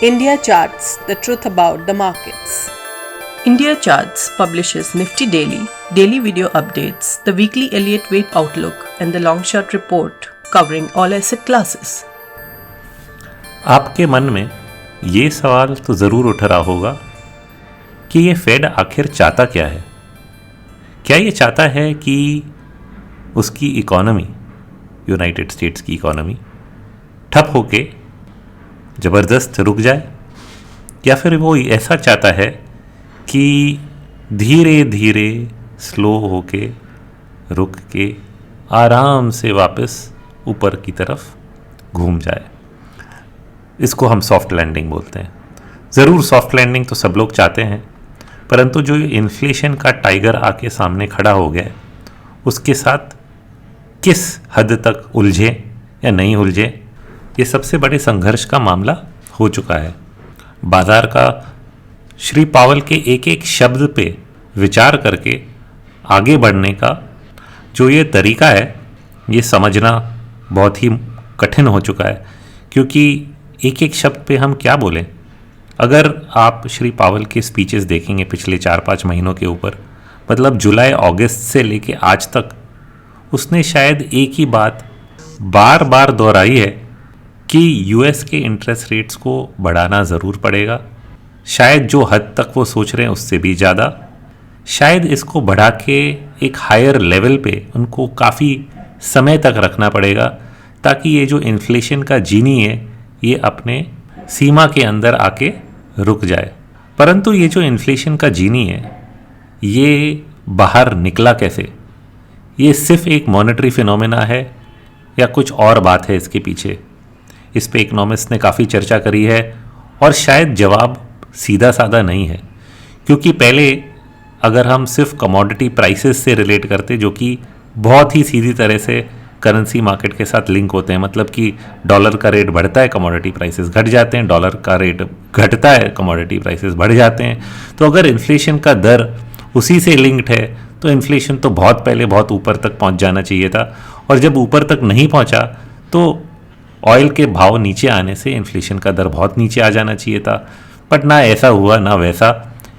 India Charts, the truth about the markets. India Charts publishes Nifty Daily, daily video updates, the weekly Elliott Wave Outlook, and the long short report covering all asset classes. आपके मन में ये सवाल तो ज़रूर उठ रहा होगा कि ये फेड आखिर चाहता क्या है। क्या ये चाहता है कि उसकी इकॉनमी, यूनाइटेड स्टेट्स की इकॉनमी ठप होके ज़बरदस्त रुक जाए, या फिर वो ऐसा चाहता है कि धीरे धीरे स्लो होके रुक के आराम से वापस ऊपर की तरफ घूम जाए। इसको हम सॉफ्ट लैंडिंग बोलते हैं। ज़रूर सॉफ्ट लैंडिंग तो सब लोग चाहते हैं, परंतु जो इन्फ्लेशन का टाइगर आके सामने खड़ा हो गया है, उसके साथ किस हद तक उलझे या नहीं उलझे, ये सबसे बड़े संघर्ष का मामला हो चुका है। बाजार का श्री पावल के एक एक शब्द पे विचार करके आगे बढ़ने का जो ये तरीका है, ये समझना बहुत ही कठिन हो चुका है, क्योंकि एक एक शब्द पे हम क्या बोलें। अगर आप श्री पावल के स्पीचेस देखेंगे पिछले 4-5 महीनों के ऊपर, मतलब जुलाई अगस्त से लेके आज तक, उसने शायद एक ही बात बार बार दोहराई है कि यूएस के इंटरेस्ट रेट्स को बढ़ाना ज़रूर पड़ेगा। शायद जो हद तक वो सोच रहे हैं उससे भी ज़्यादा, शायद इसको बढ़ा के एक हायर लेवल पे उनको काफ़ी समय तक रखना पड़ेगा, ताकि ये जो इन्फ्लेशन का जीनी है ये अपने सीमा के अंदर आके रुक जाए। परंतु ये जो इन्फ्लेशन का जीनी है ये बाहर निकला कैसे? ये सिर्फ एक मॉनेटरी फिनोमेना है या कुछ और बात है इसके पीछे? इस पे इकोनॉमिस्ट ने काफ़ी चर्चा करी है और शायद जवाब सीधा साधा नहीं है, क्योंकि पहले अगर हम सिर्फ कमोडिटी प्राइसेस से रिलेट करते, जो कि बहुत ही सीधी तरह से करेंसी मार्केट के साथ लिंक होते हैं, मतलब कि डॉलर का रेट बढ़ता है कमोडिटी प्राइसेस घट जाते हैं, डॉलर का रेट घटता है कमोडिटी प्राइसेस बढ़ जाते हैं। तो अगर इन्फ्लेशन का दर उसी से लिंक्ड है तो इन्फ्लेशन तो बहुत पहले बहुत ऊपर तक पहुंच जाना चाहिए था, और जब ऊपर तक नहीं पहुंचा तो ऑयल के भाव नीचे आने से इन्फ्लेशन का दर बहुत नीचे आ जाना चाहिए था। बट ना ऐसा हुआ ना वैसा।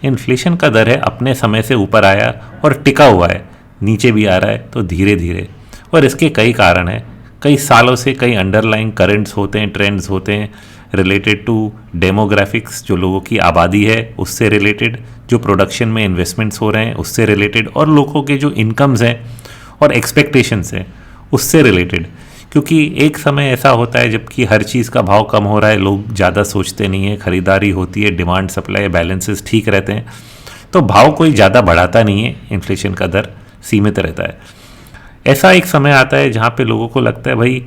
इन्फ्लेशन का दर है अपने समय से ऊपर आया और टिका हुआ है, नीचे भी आ रहा है तो धीरे धीरे। और इसके कई कारण हैं, कई सालों से कई अंडरलाइंग करंट्स होते हैं, ट्रेंड्स होते हैं रिलेटेड टू डेमोग्राफिक्स, जो लोगों की आबादी है उससे रिलेटेड, जो प्रोडक्शन में इन्वेस्टमेंट्स हो रहे हैं उससे रिलेटेड, और लोगों के जो इनकम्स हैं और एक्सपेक्टेशंस हैं उससे रिलेटेड। क्योंकि एक समय ऐसा होता है जबकि हर चीज़ का भाव कम हो रहा है, लोग ज़्यादा सोचते नहीं है, ख़रीदारी होती है, डिमांड सप्लाई बैलेंसेस ठीक रहते हैं, तो भाव कोई ज़्यादा बढ़ाता नहीं है, इन्फ्लेशन का दर सीमित रहता है। ऐसा एक समय आता है जहाँ पे लोगों को लगता है भाई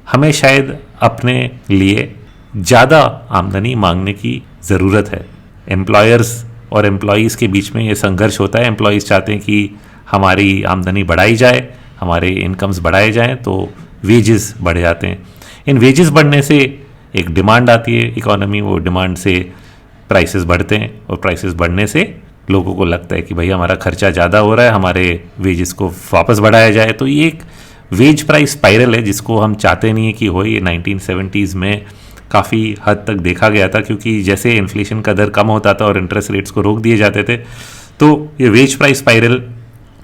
हमें शायद अपने लिए ज़्यादा आमदनी मांगने की ज़रूरत है। एम्प्लॉयर्स और एम्प्लॉयज़ के बीच में ये संघर्ष होता है। एम्प्लॉयज़ चाहते हैं कि हमारी आमदनी बढ़ाई जाए, हमारे इनकम्स बढ़ाए जाएं, तो वेजेस बढ़ जाते हैं। इन वेजेस बढ़ने से एक डिमांड आती है इकोनॉमी, वो डिमांड से प्राइसेस बढ़ते हैं, और प्राइसेस बढ़ने से लोगों को लगता है कि भाई हमारा खर्चा ज़्यादा हो रहा है, हमारे वेजेस को वापस बढ़ाया जाए। तो ये एक वेज प्राइस स्पाइरल है जिसको हम चाहते नहीं है कि हो। ये 1970s में काफ़ी हद तक देखा गया था, क्योंकि जैसे इन्फ्लेशन का दर कम होता था और इंटरेस्ट रेट्स को रोक दिए जाते थे, तो ये वेज प्राइस स्पाइरल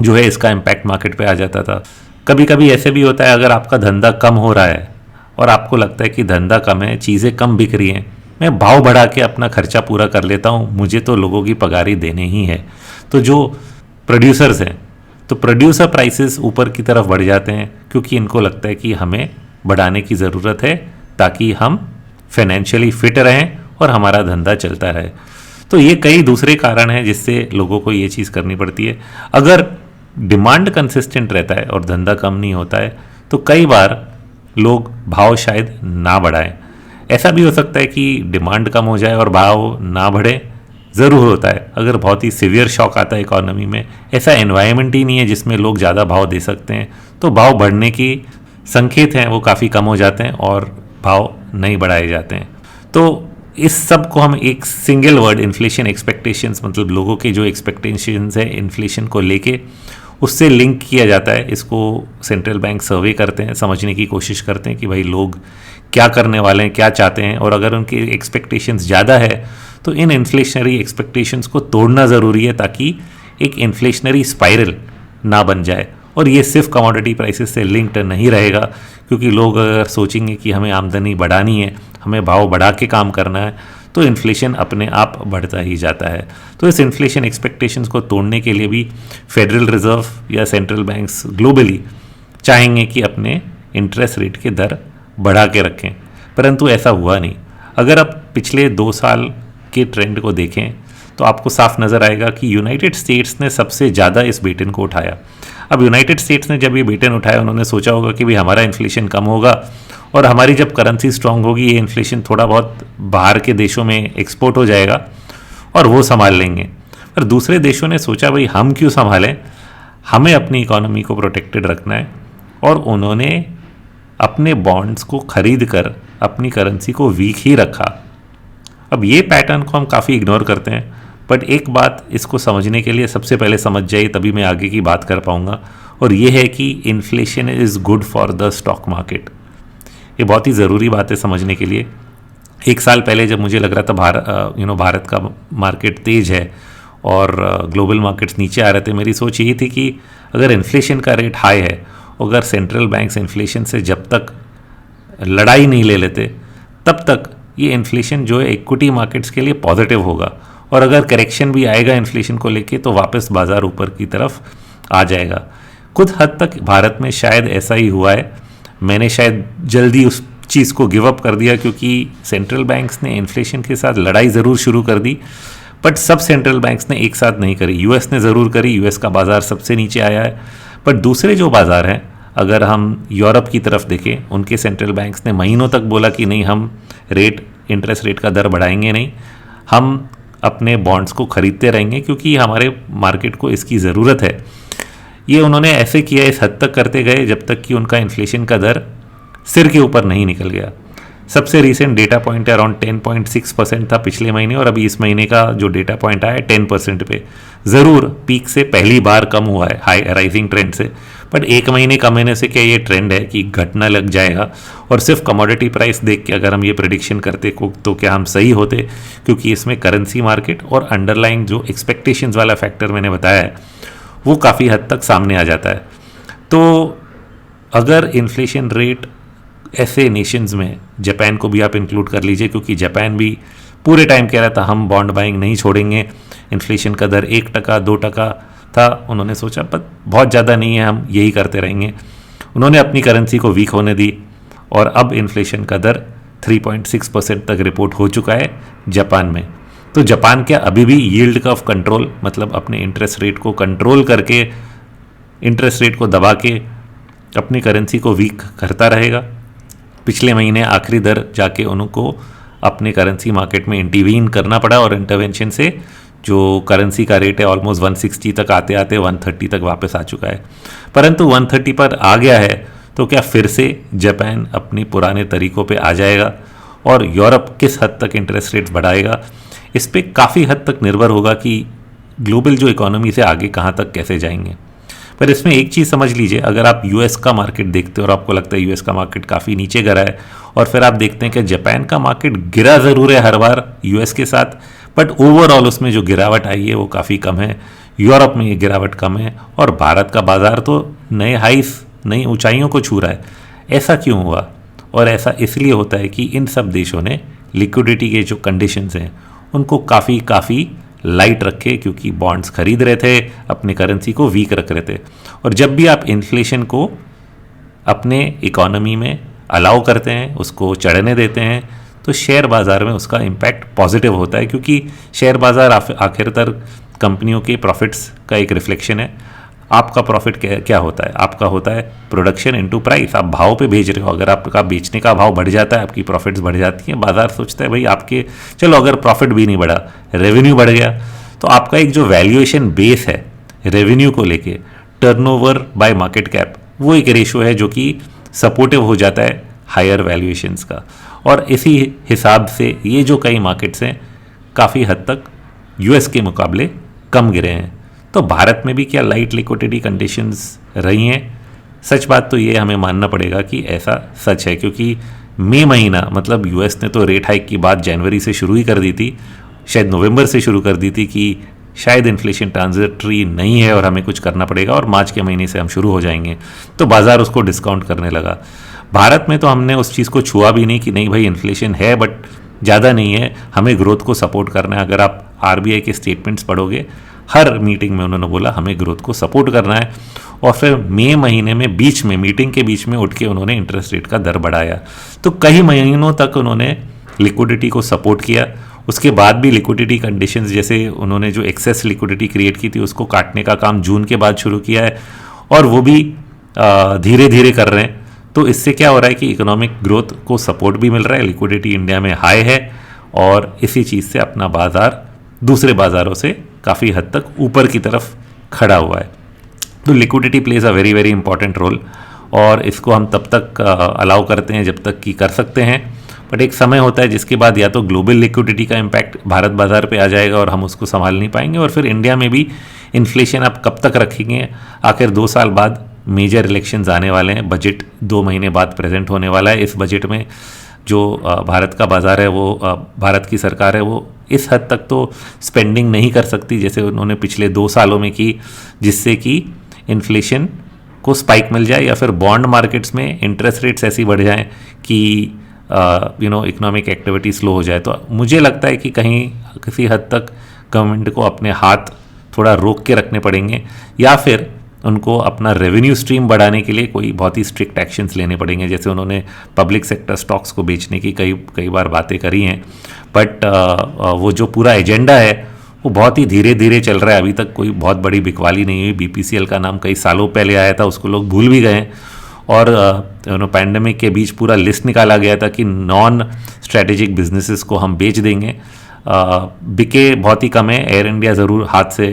जो है इसका इम्पैक्ट मार्केट पे आ जाता था। कभी कभी ऐसे भी होता है, अगर आपका धंधा कम हो रहा है और आपको लगता है कि धंधा कम है, चीज़ें कम बिक रही हैं, मैं भाव बढ़ा के अपना खर्चा पूरा कर लेता हूँ, मुझे तो लोगों की पगारी देने ही है। तो जो प्रोड्यूसर्स हैं, तो प्रोड्यूसर प्राइसेस ऊपर की तरफ बढ़ जाते हैं, क्योंकि इनको लगता है कि हमें बढ़ाने की ज़रूरत है ताकि हम फाइनेंशियली फिट रहें और हमारा धंधा चलता रहे। तो ये कई दूसरे कारण हैं जिससे लोगों को ये चीज़ करनी पड़ती है। अगर डिमांड कंसिस्टेंट रहता है और धंधा कम नहीं होता है तो कई बार लोग भाव शायद ना बढ़ाएं। ऐसा भी हो सकता है कि डिमांड कम हो जाए और भाव ना बढ़े, ज़रूर होता है। अगर बहुत ही सीवियर शॉक आता है इकोनॉमी में, ऐसा एनवायरनमेंट ही नहीं है जिसमें लोग ज़्यादा भाव दे सकते हैं, तो भाव बढ़ने की संकेत हैं वो काफ़ी कम हो जाते हैं और भाव नहीं बढ़ाए जाते हैं। तो इस सब को हम एक सिंगल वर्ड इन्फ्लेशन एक्सपेक्टेशंस, मतलब लोगों के जो एक्सपेक्टेशंस है इन्फ्लेशन को लेके, उससे लिंक किया जाता है। इसको सेंट्रल बैंक सर्वे करते हैं, समझने की कोशिश करते हैं कि भाई लोग क्या करने वाले हैं, क्या चाहते हैं, और अगर उनकी एक्सपेक्टेशंस ज़्यादा है तो इन इन्फ्लेशनरी एक्सपेक्टेशंस को तोड़ना ज़रूरी है ताकि एक इन्फ्लेशनरी स्पाइरल ना बन जाए। और ये सिर्फ कमोडिटी प्राइसेस से लिंक्ड नहीं रहेगा, क्योंकि लोग अगर सोचेंगे कि हमें आमदनी बढ़ानी है, हमें भाव बढ़ा के काम करना है, तो इन्फ्लेशन अपने आप बढ़ता ही जाता है। तो इस इन्फ्लेशन एक्सपेक्टेशंस को तोड़ने के लिए भी फेडरल रिजर्व या सेंट्रल बैंक्स ग्लोबली चाहेंगे कि अपने इंटरेस्ट रेट के दर बढ़ा के रखें, परंतु ऐसा हुआ नहीं। अगर आप पिछले 2 साल के ट्रेंड को देखें तो आपको साफ नज़र आएगा कि यूनाइटेड स्टेट्स ने सबसे ज़्यादा इस बेटन को उठाया। अब यूनाइटेड स्टेट्स ने जब ये बेटन उठाया, उन्होंने सोचा होगा कि भाई हमारा इन्फ्लेशन कम होगा और हमारी जब करेंसी स्ट्रांग होगी, ये इन्फ्लेशन थोड़ा बहुत बाहर के देशों में एक्सपोर्ट हो जाएगा और वो संभाल लेंगे। पर दूसरे देशों ने सोचा भाई हम क्यों संभालें, हमें अपनी इकोनॉमी को प्रोटेक्टेड रखना है, और उन्होंने अपने बॉन्ड्स को खरीद कर अपनी करेंसी को वीक ही रखा। अब ये पैटर्न को हम काफ़ी इग्नोर करते हैं, बट एक बात इसको समझने के लिए सबसे पहले समझ जाइए, तभी मैं आगे की बात कर पाऊंगा, और ये है कि inflation is good for the stock market. ये बहुत ही ज़रूरी बात है समझने के लिए। 1 साल पहले जब मुझे लग रहा था भारत का मार्केट तेज है और ग्लोबल मार्केट्स नीचे आ रहे थे, मेरी सोच यही थी कि अगर इन्फ्लेशन का रेट हाई है, अगर सेंट्रल बैंक्स इन्फ्लेशन से जब तक लड़ाई नहीं ले लेते, तब तक ये इन्फ्लेशन जो है इक्विटी मार्केट्स के लिए पॉजिटिव होगा, और अगर करेक्शन भी आएगा इन्फ्लेशन को लेके तो वापस बाजार ऊपर की तरफ आ जाएगा। कुछ हद तक भारत में शायद ऐसा ही हुआ है। मैंने शायद जल्दी उस चीज़ को गिव अप कर दिया, क्योंकि सेंट्रल बैंक्स ने इन्फ्लेशन के साथ लड़ाई ज़रूर शुरू कर दी, बट सब सेंट्रल बैंक्स ने एक साथ नहीं करी। यूएस ने ज़रूर करी, यूएस का बाज़ार सबसे नीचे आया है, बट दूसरे जो बाज़ार हैं, अगर हम यूरोप की तरफ देखें, उनके सेंट्रल बैंक्स ने महीनों तक बोला कि नहीं, हम इंटरेस्ट रेट का दर बढ़ाएंगे नहीं, हम अपने बॉन्ड्स को खरीदते रहेंगे क्योंकि हमारे मार्केट को इसकी ज़रूरत है। ये उन्होंने ऐसे किया, इस हद तक करते गए जब तक कि उनका इन्फ्लेशन का दर सिर के ऊपर नहीं निकल गया। सबसे रीसेंट डेटा पॉइंट अराउंड 10.6% था पिछले महीने, और अभी इस महीने का जो डेटा पॉइंट आया 10% पे। ज़रूर पीक से पहली बार कम हुआ है, हाई राइजिंग ट्रेंड से, बट 1 महीने कम होने से क्या ये ट्रेंड है कि घटना लग जाएगा? और सिर्फ कमोडिटी प्राइस देख के अगर हम ये प्रेडिक्शन करते तो क्या हम सही होते? क्योंकि इसमें करेंसी मार्केट और अंडरलाइंग जो एक्सपेक्टेशंस वाला फैक्टर मैंने बताया है वो काफ़ी हद तक सामने आ जाता है। तो अगर इन्फ्लेशन रेट ऐसे नेशंस में, जापान को भी आप इंक्लूड कर लीजिए, क्योंकि जापान भी पूरे टाइम कह रहा था हम बॉन्ड बाइंग नहीं छोड़ेंगे, इन्फ्लेशन का दर 1% 2% था, उन्होंने सोचा पर बहुत ज़्यादा नहीं है, हम यही करते रहेंगे। उन्होंने अपनी करेंसी को वीक होने दी और अब इन्फ्लेशन का दर 3.6% तक रिपोर्ट हो चुका है जापान में। तो जापान क्या अभी भी यील्ड कर्व कंट्रोल, मतलब अपने इंटरेस्ट रेट को कंट्रोल करके, इंटरेस्ट रेट को दबा के अपनी करेंसी को वीक करता रहेगा? पिछले महीने आखिरी दर जाके उनको अपने करेंसी मार्केट में इंटरवीन करना पड़ा, और इंटरवेंशन से जो करेंसी का रेट है ऑलमोस्ट 160 तक आते आते 130 तक वापस आ चुका है। परंतु 130 पर आ गया है तो क्या फिर से जापान अपने पुराने तरीकों पे आ जाएगा? और यूरोप किस हद तक इंटरेस्ट रेट्स बढ़ाएगा? इस पर काफ़ी हद तक निर्भर होगा कि ग्लोबल जो इकोनॉमी से आगे कहाँ तक कैसे जाएंगे। पर इसमें एक चीज़ समझ लीजिए, अगर आप यूएस का मार्केट देखते हो और आपको लगता है यूएस का मार्केट काफ़ी नीचे गिरा है, और फिर आप देखते हैं कि जापान का मार्केट गिरा ज़रूर है हर बार यूएस के साथ, बट ओवरऑल उसमें जो गिरावट आई है वो काफ़ी कम है। यूरोप में ये गिरावट कम है, और भारत का बाज़ार तो नए हाइस, नई ऊंचाइयों को छू रहा है। ऐसा क्यों हुआ? और ऐसा इसलिए होता है कि इन सब देशों ने लिक्विडिटी के जो कंडीशंस हैं उनको काफ़ी लाइट रखे, क्योंकि बॉन्ड्स खरीद रहे थे, अपनी करेंसी को वीक रख रहे थे। और जब भी आप इन्फ्लेशन को अपने इकोनॉमी में अलाउ करते हैं, उसको चढ़ने देते हैं, तो शेयर बाज़ार में उसका इम्पैक्ट पॉजिटिव होता है, क्योंकि शेयर बाज़ार आखिरकार कंपनियों के प्रॉफिट्स का एक रिफ्लेक्शन है। आपका प्रॉफिट क्या होता है? आपका होता है प्रोडक्शन इनटू प्राइस। आप भाव पे भेज रहे हो, अगर आपका बेचने का भाव बढ़ जाता है, आपकी प्रॉफिट्स बढ़ जाती हैं। बाजार सोचता है भाई आपके, चलो अगर प्रॉफिट भी नहीं बढ़ा, रेवेन्यू बढ़ गया, तो आपका एक जो वैल्यूएशन बेस है रेवेन्यू को लेके, टर्नओवर बाय मार्केट कैप, वो एक रेशो है जो कि सपोर्टिव हो जाता है हायर वैल्यूएशंस का। और इसी हिसाब से ये जो कई मार्केट्स हैं काफ़ी हद तक यूएस के मुकाबले कम गिरे हैं। तो भारत में भी क्या लाइट लिक्विडिटी कंडीशंस रही हैं? सच बात तो ये हमें मानना पड़ेगा कि ऐसा सच है, क्योंकि मई महीना, मतलब यूएस ने तो रेट हाइक की बात जनवरी से शुरू ही कर दी थी, शायद नवंबर से शुरू कर दी थी कि शायद इन्फ्लेशन ट्रांजिटरी नहीं है और हमें कुछ करना पड़ेगा और मार्च के महीने से हम शुरू हो जाएंगे, तो बाजार उसको डिस्काउंट करने लगा। भारत में तो हमने उस चीज़ को छुआ भी नहीं कि नहीं भाई इन्फ्लेशन है बट ज़्यादा नहीं है, हमें ग्रोथ को सपोर्ट करना है। अगर आप आरबीआई के स्टेटमेंट्स पढ़ोगे, हर मीटिंग में उन्होंने बोला हमें ग्रोथ को सपोर्ट करना है। और फिर मई महीने में बीच में, मीटिंग के बीच में उठ के उन्होंने इंटरेस्ट रेट का दर बढ़ाया। तो कई महीनों तक उन्होंने लिक्विडिटी को सपोर्ट किया। उसके बाद भी लिक्विडिटी कंडीशंस, जैसे उन्होंने जो एक्सेस लिक्विडिटी क्रिएट की थी उसको काटने का काम जून के बाद शुरू किया है और वो भी धीरे धीरे कर रहे हैं। तो इससे क्या हो रहा है कि इकोनॉमिक ग्रोथ को सपोर्ट भी मिल रहा है, लिक्विडिटी इंडिया में हाई है और इसी चीज़ से अपना बाजार दूसरे बाज़ारों से काफ़ी हद तक ऊपर की तरफ खड़ा हुआ है। तो liquidity plays a very very important role और इसको हम तब तक अलाउ करते हैं जब तक कि कर सकते हैं, बट एक समय होता है जिसके बाद या तो ग्लोबल लिक्विडिटी का इम्पैक्ट भारत बाजार पे आ जाएगा और हम उसको संभाल नहीं पाएंगे, और फिर इंडिया में भी इन्फ्लेशन आप कब तक रखेंगे। आखिर 2 साल बाद मेजर इलेक्शंस आने वाले हैं, बजट 2 महीने बाद प्रेजेंट होने वाला है। इस बजट में जो भारत का बाजार है, वो भारत की सरकार है, वो इस हद तक तो स्पेंडिंग नहीं कर सकती जैसे उन्होंने पिछले 2 सालों में की, जिससे कि इन्फ्लेशन को स्पाइक मिल जाए या फिर बॉन्ड मार्केट्स में इंटरेस्ट रेट्स ऐसी बढ़ जाएं कि इकोनॉमिक एक्टिविटी स्लो हो जाए। तो मुझे लगता है कि कहीं किसी हद तक गवर्नमेंट को अपने हाथ थोड़ा रोक के रखने पड़ेंगे या फिर उनको अपना रेवेन्यू स्ट्रीम बढ़ाने के लिए कोई बहुत ही स्ट्रिक्ट एक्शंस लेने पड़ेंगे। जैसे उन्होंने पब्लिक सेक्टर स्टॉक्स को बेचने की कई बार बातें करी हैं, बट वो जो पूरा एजेंडा है वो बहुत ही धीरे धीरे चल रहा है। अभी तक कोई बहुत बड़ी बिकवाली नहीं हुई। बीपीसीएल का नाम कई सालों पहले आया था, उसको लोग भूल भी गए हैं और पैंडेमिक के बीच पूरा लिस्ट निकाला गया था कि नॉन स्ट्रेटेजिक बिजनेसेस को हम बेच देंगे। बिके बहुत ही कम है, एयर इंडिया ज़रूर हाथ से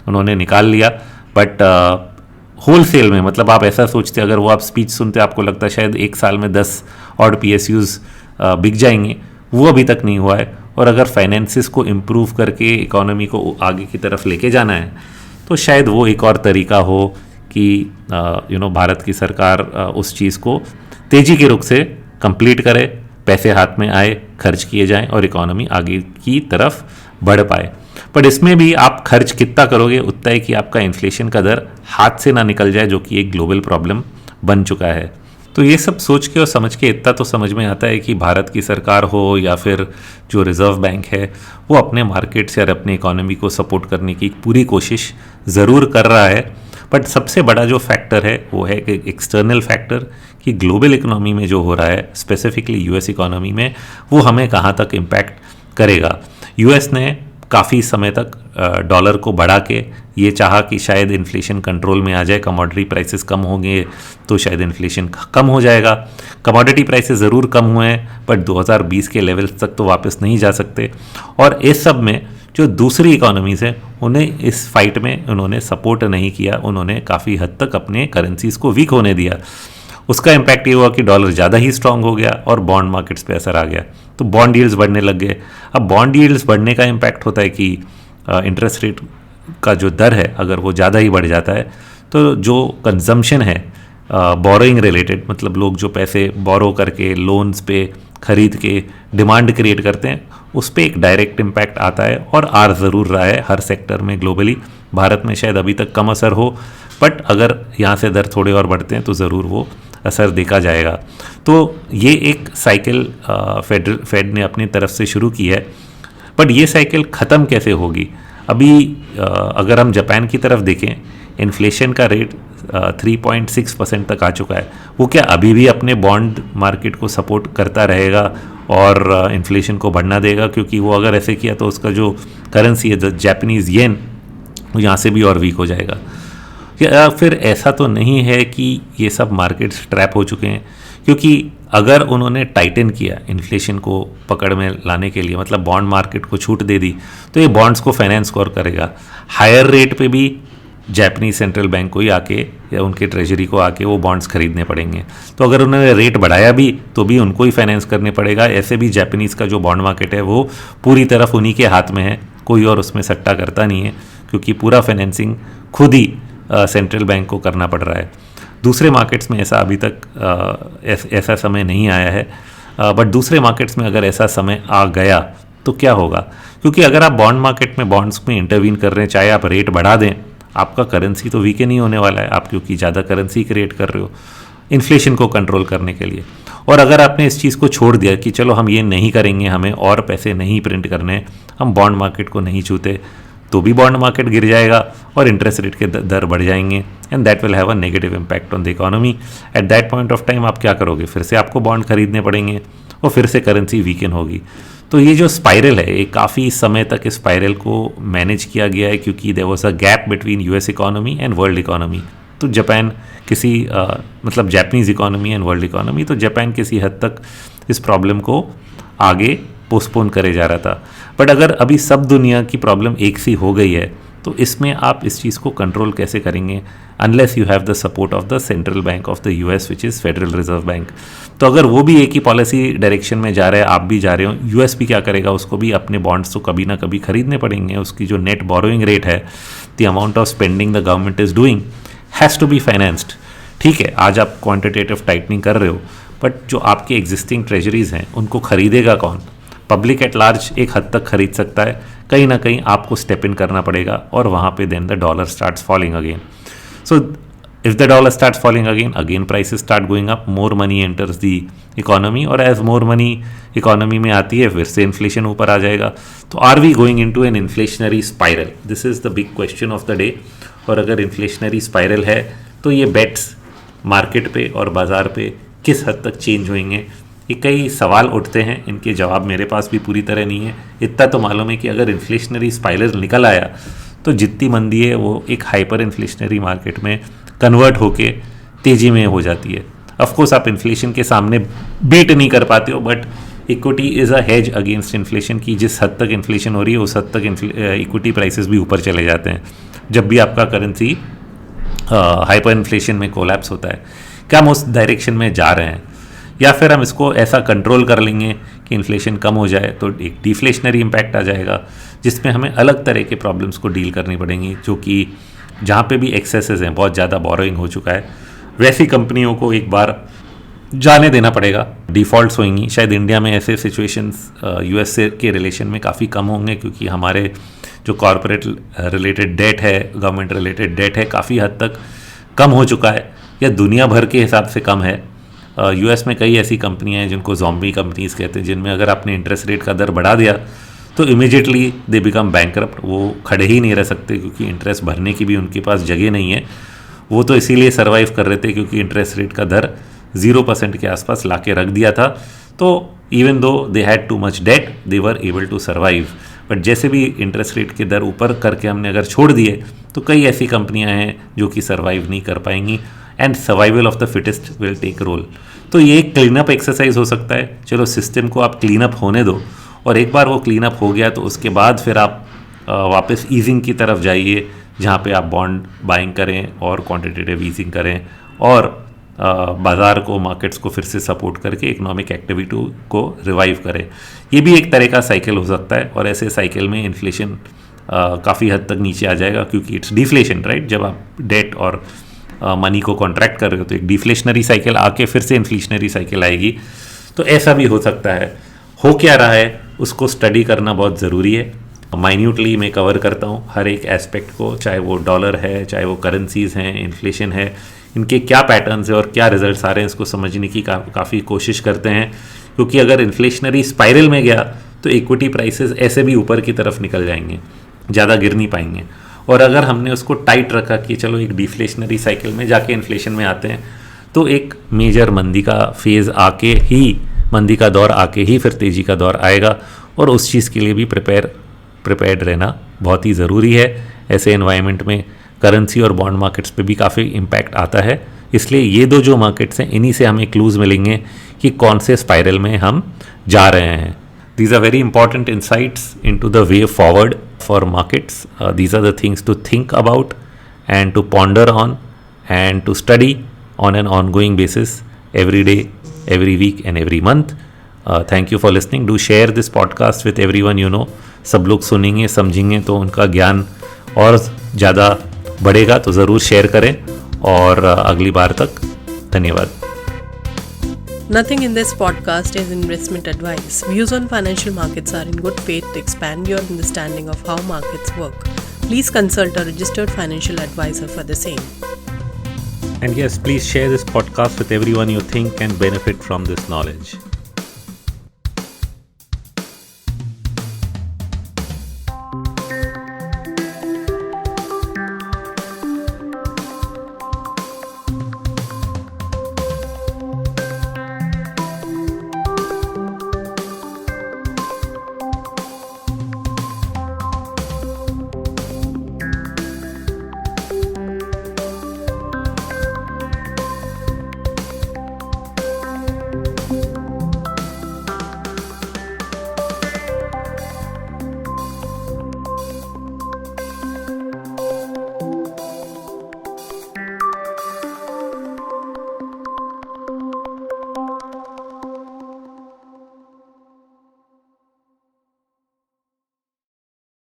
उन्होंने निकाल लिया, बट होल सेल में, मतलब आप ऐसा सोचते अगर वो आप स्पीच सुनते आपको लगता है शायद 1 साल में 10 और PSUs बिक जाएंगे, वो अभी तक नहीं हुआ है। और अगर फाइनेंसिस को इम्प्रूव करके इकोनॉमी को आगे की तरफ लेके जाना है तो शायद वो एक और तरीका हो कि भारत की सरकार उस चीज़ को तेज़ी के रुख से कंप्लीट करे, पैसे हाथ में आए, खर्च किए जाएं और इकोनॉमी आगे की तरफ बढ़ पाए। पर इसमें भी आप खर्च कितना करोगे उतना ही कि आपका इन्फ्लेशन का दर हाथ से ना निकल जाए, जो कि एक ग्लोबल प्रॉब्लम बन चुका है। तो ये सब सोच के और समझ के इतना तो समझ में आता है कि भारत की सरकार हो या फिर जो रिज़र्व बैंक है वो अपने मार्केट्स या अपनी इकोनॉमी को सपोर्ट करने की पूरी कोशिश ज़रूर कर रहा है। बट सबसे बड़ा जो फैक्टर है वो है कि एक्सटर्नल फैक्टर, कि ग्लोबल इकोनॉमी में जो हो रहा है, स्पेसिफिकली यूएस इकोनॉमी में, वो हमें कहाँ तक इम्पैक्ट करेगा। यूएस ने काफ़ी समय तक डॉलर को बढ़ा के ये चाहा कि शायद इन्फ्लेशन कंट्रोल में आ जाए, कमोडिटी प्राइसेस कम होंगे तो शायद इन्फ्लेशन कम हो जाएगा। कमोडिटी प्राइसेस ज़रूर कम हुए हैं बट 2020 के लेवल्स तक तो वापस नहीं जा सकते। और इस सब में जो दूसरी इकोनॉमीज़ हैं उन्हें इस फाइट में उन्होंने सपोर्ट नहीं किया, उन्होंने काफ़ी हद तक अपने करेंसीज़ को वीक होने दिया। उसका इम्पैक्ट ये हुआ कि डॉलर ज़्यादा ही स्ट्रांग हो गया और बॉन्ड मार्केट्स पे असर आ गया, तो बॉन्ड यील्ड्स बढ़ने लग गए। अब बॉन्ड यील्ड्स बढ़ने का इम्पैक्ट होता है कि इंटरेस्ट रेट का जो दर है अगर वो ज़्यादा ही बढ़ जाता है तो जो कंजम्पशन है बोरोइंग रिलेटेड, मतलब लोग जो पैसे बोरो करके लोन्स पे खरीद के डिमांड क्रिएट करते हैं, उस पर एक डायरेक्ट इम्पैक्ट आता है और आ ज़रूर रहा है हर सेक्टर में ग्लोबली। भारत में शायद अभी तक कम असर हो, बट अगर यहाँ से दर थोड़े और बढ़ते हैं तो ज़रूर वो असर देखा जाएगा। तो ये एक साइकिल फेड ने अपनी तरफ से शुरू की है, बट ये साइकिल ख़त्म कैसे होगी? अभी अगर हम जापान की तरफ देखें, इन्फ्लेशन का रेट 3.6% तक आ चुका है। वो क्या अभी भी अपने बॉन्ड मार्केट को सपोर्ट करता रहेगा और इन्फ्लेशन को बढ़ना देगा? क्योंकि वो अगर ऐसे किया तो उसका जो करेंसी है जापानीज़ येन, वो यहाँ से भी और वीक हो जाएगा। या फिर ऐसा तो नहीं है कि ये सब मार्केट्स ट्रैप हो चुके हैं? क्योंकि अगर उन्होंने टाइटन किया इन्फ्लेशन को पकड़ में लाने के लिए, मतलब बॉन्ड मार्केट को छूट दे दी, तो ये बॉन्ड्स को फाइनेंस कौन करेगा? हायर रेट पे भी जापानीज सेंट्रल बैंक को ही आके या उनके ट्रेजरी को आके वो बॉन्ड्स खरीदने पड़ेंगे। तो अगर उन्होंने रेट बढ़ाया भी तो भी उनको ही फाइनेंस करने पड़ेगा। ऐसे भी जापानीज़ का जो बॉन्ड मार्केट है वो पूरी तरफ उन्हीं के हाथ में है, कोई और उसमें सट्टा करता नहीं है, क्योंकि पूरा फाइनेंसिंग खुद ही सेंट्रल बैंक को करना पड़ रहा है। दूसरे मार्केट्स में ऐसा अभी तक ऐसा समय नहीं आया है। बट दूसरे मार्केट्स में अगर ऐसा समय आ गया तो क्या होगा, क्योंकि अगर आप बॉन्ड मार्केट में बॉन्ड्स में इंटरवीन कर रहे हैं, चाहे आप रेट बढ़ा दें, आपका करेंसी तो वीक नहीं होने वाला है, आप क्योंकि ज़्यादा करेंसी क्रिएट कर रहे हो इन्फ्लेशन को कंट्रोल करने के लिए। और अगर आपने इस चीज़ को छोड़ दिया कि चलो हम ये नहीं करेंगे, हमें और पैसे नहीं प्रिंट करने, हम बॉन्ड मार्केट को नहीं छूते, तो भी बॉन्ड मार्केट गिर जाएगा और इंटरेस्ट रेट के दर बढ़ जाएंगे, and that will have a negative impact on the economy. At that point of time आप क्या करोगे, फिर से आपको बॉन्ड खरीदने पड़ेंगे और फिर से करेंसी वीकन होगी। तो ये जो स्पाइरल है, ये काफ़ी समय तक इस स्पाइरल को मैनेज किया गया है, क्योंकि there was a gap between US economy and world economy. तो जापान किसी मतलब Japanese economy and world economy, तो जापान किसी हद तक इस प्रॉब्लम को आगे पोस्टपोन करे जा रहा था। बट अगर अभी सब दुनिया की प्रॉब्लम एक सी हो गई है, तो इसमें आप इस चीज़ को कंट्रोल कैसे करेंगे, unless you have the support of the central bank of the US which is federal reserve bank. तो अगर वो भी एक ही पॉलिसी डायरेक्शन में जा रहा है, आप भी जा रहे हो, यूएस भी क्या करेगा, उसको भी अपने बॉन्ड्स तो कभी ना कभी खरीदने पड़ेंगे। उसकी जो नेट बोरोइंग रेट है, the amount of spending the government is doing has to be financed. ठीक है, आज आप क्वांटिटेटिव टाइटनिंग कर रहे हो, बट जो आपके एग्जिस्टिंग ट्रेजरीज हैं उनको खरीदेगा कौन? पब्लिक एट लार्ज एक हद तक खरीद सकता है, कहीं ना कहीं आपको स्टेप इन करना पड़ेगा, और वहाँ पे then the dollar starts falling again. So if the dollar starts falling again prices start going up, more money enters the economy, और एज मोर मनी इकोनॉमी में आती है, फिर से इन्फ्लेशन ऊपर आ जाएगा। तो are we going into an inflationary spiral? This is the big question of the day. और अगर इन्फ्लेशनरी स्पाइरल है तो ये बेट्स मार्केट पे और बाज़ार पे किस हद तक चेंज होंगे, ये कई सवाल उठते हैं, इनके जवाब मेरे पास भी पूरी तरह नहीं है। इतना तो मालूम है कि अगर इन्फ्लेशनरी स्पाइरल निकल आया तो जितनी मंदी है वो एक हाइपर इन्फ्लेशनरी मार्केट में कन्वर्ट होके तेज़ी में हो जाती है। ऑफकोर्स आप इन्फ्लेशन के सामने बीट नहीं कर पाते हो, but equity is a hedge against inflation की। जिस हद तक इन्फ्लेशन हो रही है उस हद तक इक्विटी प्राइसेस भी ऊपर चले जाते हैं जब भी आपका करेंसी हाइपर इन्फ्लेशन में कोलैप्स होता है। क्या हम उस डायरेक्शन में जा रहे हैं, या फिर हम इसको ऐसा कंट्रोल कर लेंगे कि इन्फ्लेशन कम हो जाए तो एक डिफ्लेशनरी इम्पैक्ट आ जाएगा, जिसमें हमें अलग तरह के प्रॉब्लम्स को डील करनी पड़ेंगी, जो कि जहाँ पे भी एक्सेसेस हैं, बहुत ज़्यादा बोरोइंग हो चुका है, वैसी कंपनियों को एक बार जाने देना पड़ेगा। डिफ़ॉल्ट्स होंगी, शायद इंडिया में ऐसे सिचुएशंस यूएस के रिलेशन में काफ़ी कम होंगे, क्योंकि हमारे जो कॉरपोरेट रिलेटेड डेट है, गवर्नमेंट रिलेटेड डेट है, काफ़ी हद तक कम हो चुका है, या दुनिया भर के हिसाब से कम है। यूएस में कई ऐसी कंपनियां हैं जिनको ज़ॉम्बी कंपनीज कहते हैं, जिनमें अगर आपने इंटरेस्ट रेट का दर बढ़ा दिया तो इमीडिएटली दे बिकम बैंकरप्ट। वो खड़े ही नहीं रह सकते, क्योंकि इंटरेस्ट भरने की भी उनके पास जगह नहीं है। वो तो इसीलिए सर्वाइव कर रहे थे क्योंकि इंटरेस्ट रेट का दर 0% के आसपास ला के रख दिया था। तो even though they had too much debt, they were able to survive. But जैसे भी इंटरेस्ट रेट के दर ऊपर करके हमने अगर छोड़ दिए, तो कई ऐसी कंपनियां हैं जो कि सर्वाइव नहीं कर पाएंगी, and survival of the fittest will take role. तो ये एक क्लीन अप एक्सरसाइज हो सकता है। चलो सिस्टम को आप क्लीन अप होने दो, और एक बार वो क्लीन अप हो गया तो उसके बाद फिर आप वापस ईजिंग की तरफ जाइए, जहाँ पे आप बॉन्ड बाइंग करें और क्वांटिटेटिव ईजिंग करें, और बाज़ार को, मार्केट्स को फिर से सपोर्ट करके इकोनॉमिक एक्टिविटी को रिवाइव करें। ये भी एक तरह का साइकिल हो सकता है, और ऐसे साइकिल में इन्फ्लेशन काफ़ी हद तक नीचे आ जाएगा, क्योंकि इट्स डिफ्लेशन, राइट। जब आप डेट और मनी को कॉन्ट्रैक्ट कर रहे हो तो एक डिफ्लेशनरी साइकिल आके फिर से इन्फ्लेशनरी साइकिल आएगी। तो ऐसा भी हो सकता है। हो क्या रहा है उसको स्टडी करना बहुत ज़रूरी है। माइन्यूटली मैं कवर करता हूँ हर एक एस्पेक्ट को, चाहे वो डॉलर है, चाहे वो करेंसीज़ हैं, इन्फ्लेशन है, इनके क्या पैटर्न्स है और क्या रिजल्ट्स आ रहे हैं, इसको समझने की काफ़ी कोशिश करते हैं। क्योंकि अगर इन्फ्लेशनरी स्पाइरल में गया तो इक्विटी प्राइसेस ऐसे भी ऊपर की तरफ निकल जाएंगे, ज़्यादा गिर नहीं पाएंगे। और अगर हमने उसको टाइट रखा कि चलो एक डिफ्लेशनरी साइकिल में जाके इन्फ्लेशन में आते हैं, तो एक मेजर मंदी का फेज़ आके ही, मंदी का दौर आके ही फिर तेज़ी का दौर आएगा, और उस चीज़ के लिए भी प्रिपेयर्ड रहना बहुत ही ज़रूरी है। ऐसे एनवायरनमेंट में करेंसी और बॉन्ड मार्केट्स पे भी काफ़ी इम्पैक्ट आता है। इसलिए ये दो जो मार्केट्स हैं, इन्हीं से हमें क्लूज़ मिलेंगे कि कौन से स्पाइरल में हम जा रहे हैं। These are very important insights into the way forward for markets. These are the things to think about and to ponder on and to study on an ongoing basis every day, every week and every month. Thank you for listening. Do share this podcast with everyone you know. सब लोग सुनेंगे, समझेंगे तो उनका ज्ञान और ज़्यादा बढ़ेगा, तो ज़रूर शेयर करें। और अगली बार तक धन्यवाद। Nothing in this podcast is investment advice. Views on financial markets are in good faith to expand your understanding of how markets work. Please consult a registered financial advisor for the same. And yes, please share this podcast with everyone you think can benefit from this knowledge.